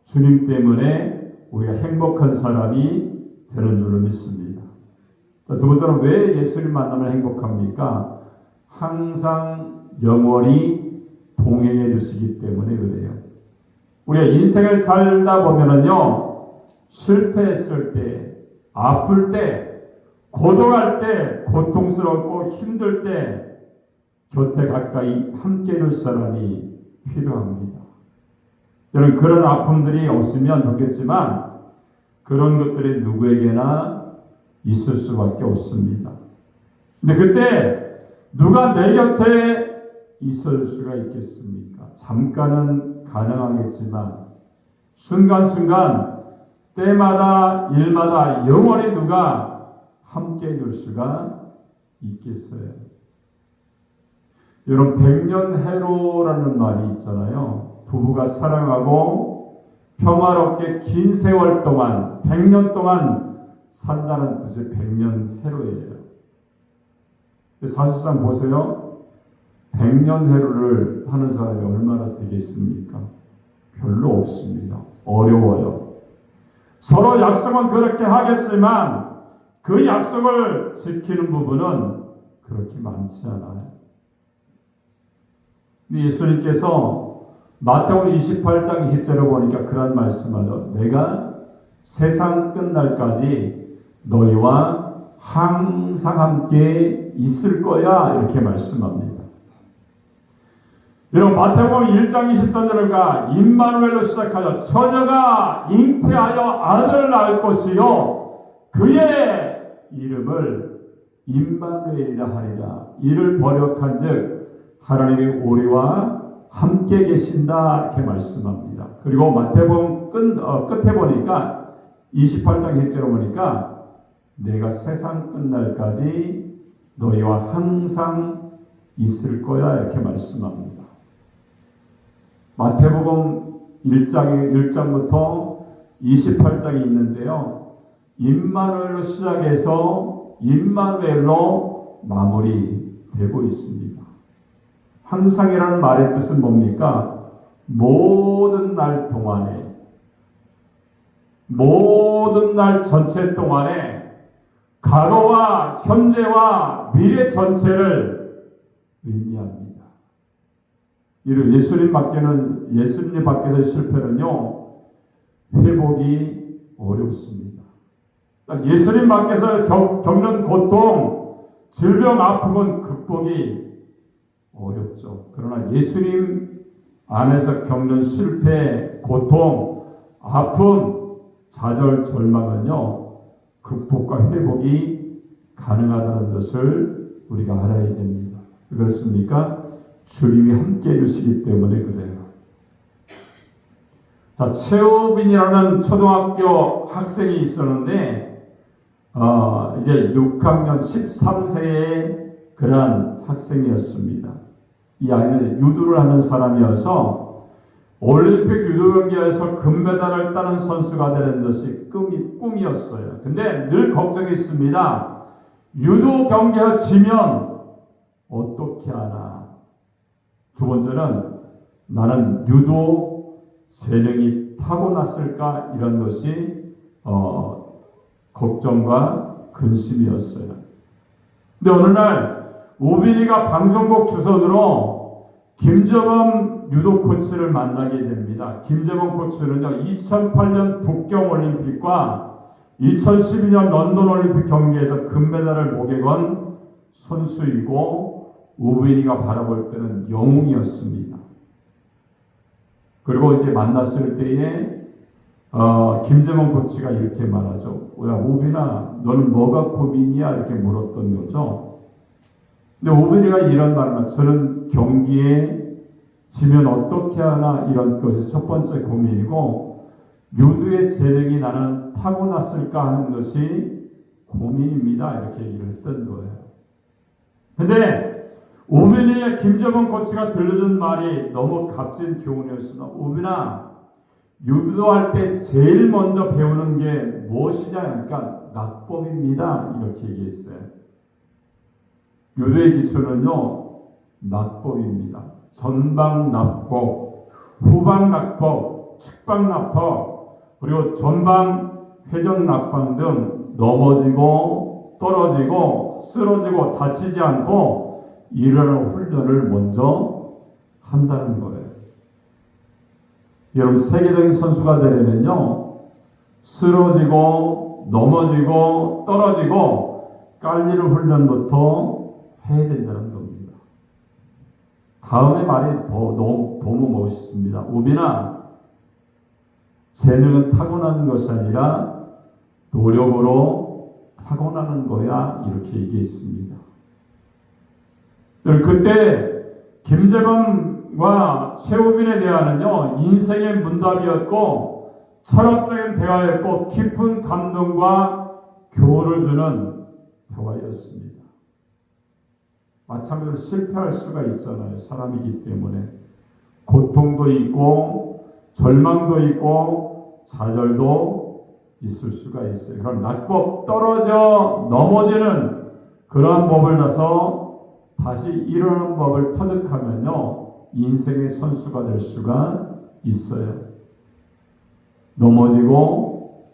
주님 때문에 우리가 행복한 사람이 되는 줄로 믿습니다. 두 번째로 왜 예수님 만나면 행복합니까? 항상 영원히 동행해 주시기 때문에 그래요. 우리가 인생을 살다 보면은요, 실패했을 때, 아플 때, 고독할 때, 고통스럽고 힘들 때 곁에 가까이 함께 해줄 사람이 필요합니다. 여러분, 그런 아픔들이 없으면 좋겠지만 그런 것들이 누구에게나 있을 수밖에 없습니다. 근데 그때 누가 내 곁에 있을 수가 있겠습니까? 잠깐은 가능하겠지만 순간순간 때마다 일마다 영원히 누가 함께 해줄 수가 있겠어요. 여러분, 백년해로라는 말이 있잖아요. 부부가 사랑하고 평화롭게 긴 세월 동안, 100년 동안 산다는 뜻이 백년해로예요. 사실상 보세요. 100년해로를 하는 사람이 얼마나 되겠습니까? 별로 없습니다. 어려워요. 서로 약속은 그렇게 하겠지만 그 약속을 지키는 부분은 그렇게 많지 않아요. 예수님께서 마태복음 28장 20절을 보니까 그런 말씀하죠. 내가 세상 끝날까지 너희와 항상 함께 있을 거야 이렇게 말씀합니다. 여러분, 마태복음 1장 23절과 임마누엘로 시작하여 처녀가 잉태하여 아들을 낳을 것이요 그의 이름을 임마누엘이라 하리라. 이를 번역한즉 하나님이 우리와 함께 계신다 이렇게 말씀합니다. 그리고 마태복음 끝에 보니까 28장 1절에 보니까 내가 세상 끝날까지 너희와 항상 있을 거야 이렇게 말씀합니다. 마태복음 1장부터 28장이 있는데요. 임마누엘로 시작해서 임마누엘로 마무리되고 있습니다. 항상이라는 말의 뜻은 뭡니까? 모든 날 동안에, 모든 날 전체 동안에 과거와 현재와 미래 전체를 의미합니다. 이런 예수님 밖에서의 실패는요, 회복이 어렵습니다. 예수님 밖에서 겪는 고통, 질병, 아픔은 극복이 어렵죠. 그러나 예수님 안에서 겪는 실패, 고통, 아픔, 좌절, 절망은요, 극복과 회복이 가능하다는 것을 우리가 알아야 됩니다. 그렇습니까? 주님이 함께 해주시기 때문에 그래요. 자, 최우빈이라는 초등학교 학생이 있었는데, 이제 6학년 13세의 그러한 학생이었습니다. 이 아이는 유도를 하는 사람이어서 올림픽 유도 경기에서 금메달을 따는 선수가 되는 것이 꿈이었어요. 근데 늘 걱정했습니다. 유도 경기에 지면 어떻게 하나. 두 번째는 나는 유도 재능이 타고났을까 이런 것이 걱정과 근심이었어요. 근데 어느 날 우빈이가 방송국 주선으로 김재범 유도 코치를 만나게 됩니다. 김재범 코치는요, 2008년 북경 올림픽과 2012년 런던 올림픽 경기에서 금메달을 목에 건 선수이고 우빈이가 바라볼 때는 영웅이었습니다. 그리고 이제 만났을 때에 김재범 코치가 이렇게 말하죠. 야, 우빈아, 너는 뭐가 고민이야? 이렇게 물었던 거죠. 근데 우빈이가 이런 말을 하면 저는 경기에 지면 어떻게 하나 이런 것이 첫 번째 고민이고 유도의 재능이 나는 타고났을까 하는 것이 고민입니다. 이렇게 얘기를 했던 거예요. 근데 우빈이의 김재범 코치가 들려준 말이 너무 값진 교훈이었습니다. 우빈아, 유도할 때 제일 먼저 배우는 게 무엇이냐? 그러니까 낙법입니다. 이렇게 얘기했어요. 유도의 기초는요, 낙법입니다. 전방 낙법, 후방 낙법, 측방 낙법, 그리고 전방 회전 낙방 등 넘어지고 떨어지고 쓰러지고 다치지 않고 이러는 훈련을 먼저 한다는 거예요. 여러분, 세계적인 선수가 되려면요, 쓰러지고 넘어지고 떨어지고 깔리는 훈련부터 해야 된다는 겁니다. 다음의 말이 너무 멋있습니다. 우빈아, 재능은 타고나는 것이 아니라 노력으로 타고나는 거야. 이렇게 얘기했습니다. 그때 김재범과 최우빈의 대화는요, 인생의 문답이었고 철학적인 대화였고 깊은 감동과 교훈을 주는 대화였습니다. 마찬가지로 실패할 수가 있잖아요. 사람이기 때문에 고통도 있고 절망도 있고 좌절도 있을 수가 있어요. 그럼 낙법 떨어져 넘어지는 그러한 법을 나서 다시 일어나는 법을 터득하면요, 인생의 선수가 될 수가 있어요. 넘어지고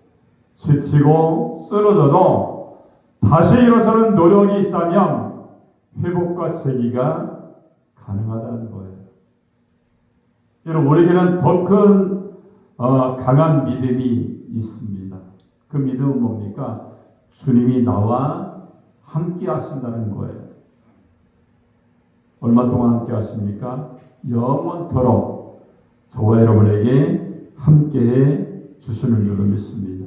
지치고 쓰러져도 다시 일어서는 노력이 있다면 회복과 재기가 가능하다는 거예요. 여러분, 우리에게는 더 큰 강한 믿음이 있습니다. 그 믿음은 뭡니까? 주님이 나와 함께 하신다는 거예요. 얼마 동안 함께 하십니까? 영원토록 저와 여러분에게 함께해 주시는 줄로 믿습니다.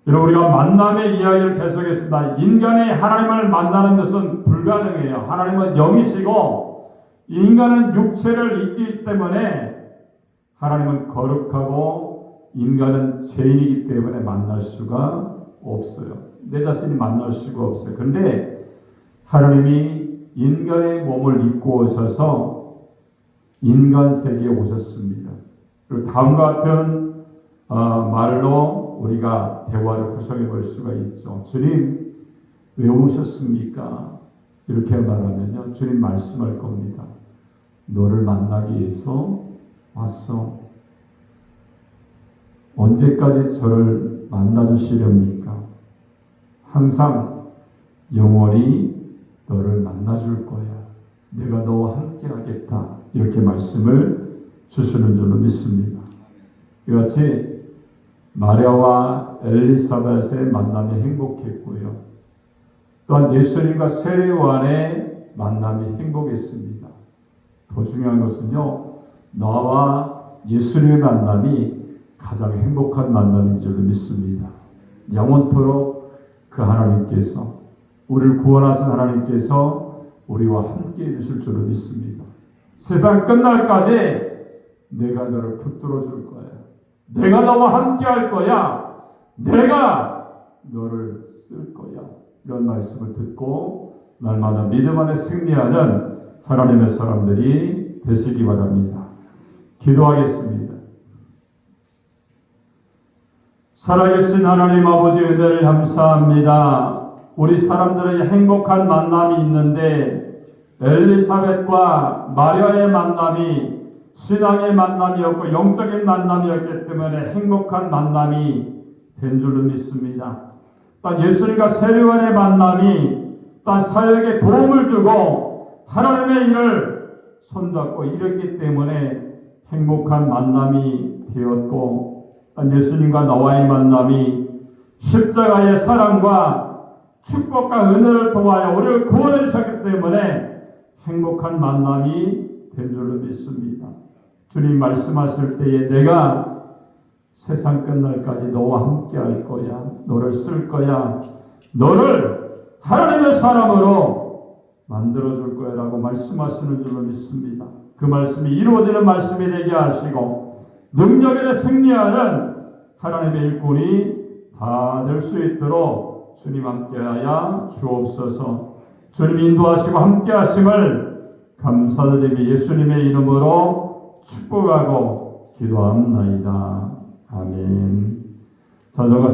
여러분, 우리가 만남의 이야기를 계속했습니다. 인간이 하나님을 만나는 것은 불가능해요. 하나님은 영이시고 인간은 육체를 입기 때문에 하나님은 거룩하고 인간은 죄인이기 때문에 만날 수가 없어요. 내 자신이 만날 수가 없어요. 그런데 하나님이 인간의 몸을 입고 오셔서 인간 세계에 오셨습니다. 그리고 다음과 같은 말로 우리가 대화를 구성해 볼 수가 있죠. 주님, 왜 오셨습니까? 이렇게 말하면요, 주님 말씀할 겁니다. 너를 만나기 위해서 왔어. 언제까지 저를 만나주시렵니까? 항상 영원히 너를 만나줄 거야. 내가 너와 함께 하겠다. 이렇게 말씀을 주시는 줄로 믿습니다. 이같이 마리아와 엘리사벳의 만남이 행복했고요. 또한 예수님과 세례요한의 만남이 행복했습니다. 더 중요한 것은요, 나와 예수님의 만남이 가장 행복한 만남인 줄로 믿습니다. 영원토록 그 하나님께서, 우리를 구원하신 하나님께서 우리와 함께 해주실 줄로 믿습니다. 세상 끝날까지 내가 너를 붙들어 줄 거야. 내가 너와 함께 할 거야. 내가 너를 쓸 거야. 이런 말씀을 듣고 날마다 믿음 안에 승리하는 하나님의 사람들이 되시기 바랍니다. 기도하겠습니다. 살아계신 하나님 아버지, 은혜를 감사합니다. 우리 사람들에게 행복한 만남이 있는데 엘리사벳과 마리아의 만남이 신앙의 만남이었고 영적인 만남이었기 때문에 행복한 만남이 된 줄로 믿습니다. 또 예수님과 세례요한의 만남이 또 사역에 도움을 주고 하나님의 일을 손잡고 이뤘기 때문에 행복한 만남이 되었고, 예수님과 나와의 만남이 십자가의 사랑과 축복과 은혜를 통하여 우리를 구원해 주셨기 때문에 행복한 만남이 된 줄로 믿습니다. 주님 말씀하실 때에 내가 세상 끝날까지 너와 함께 할 거야. 너를 쓸 거야. 너를 하나님의 사람으로 만들어줄 거야 라고 말씀하시는 줄로 믿습니다. 그 말씀이 이루어지는 말씀이 되게 하시고 능력에 승리하는 하나님의 일꾼이 다 될 수 있도록 주님 함께하여 주옵소서. 주님 인도하시고 함께하심을 감사드리며 예수님의 이름으로 축복하고 기도합나이다. 아멘. 자, 저가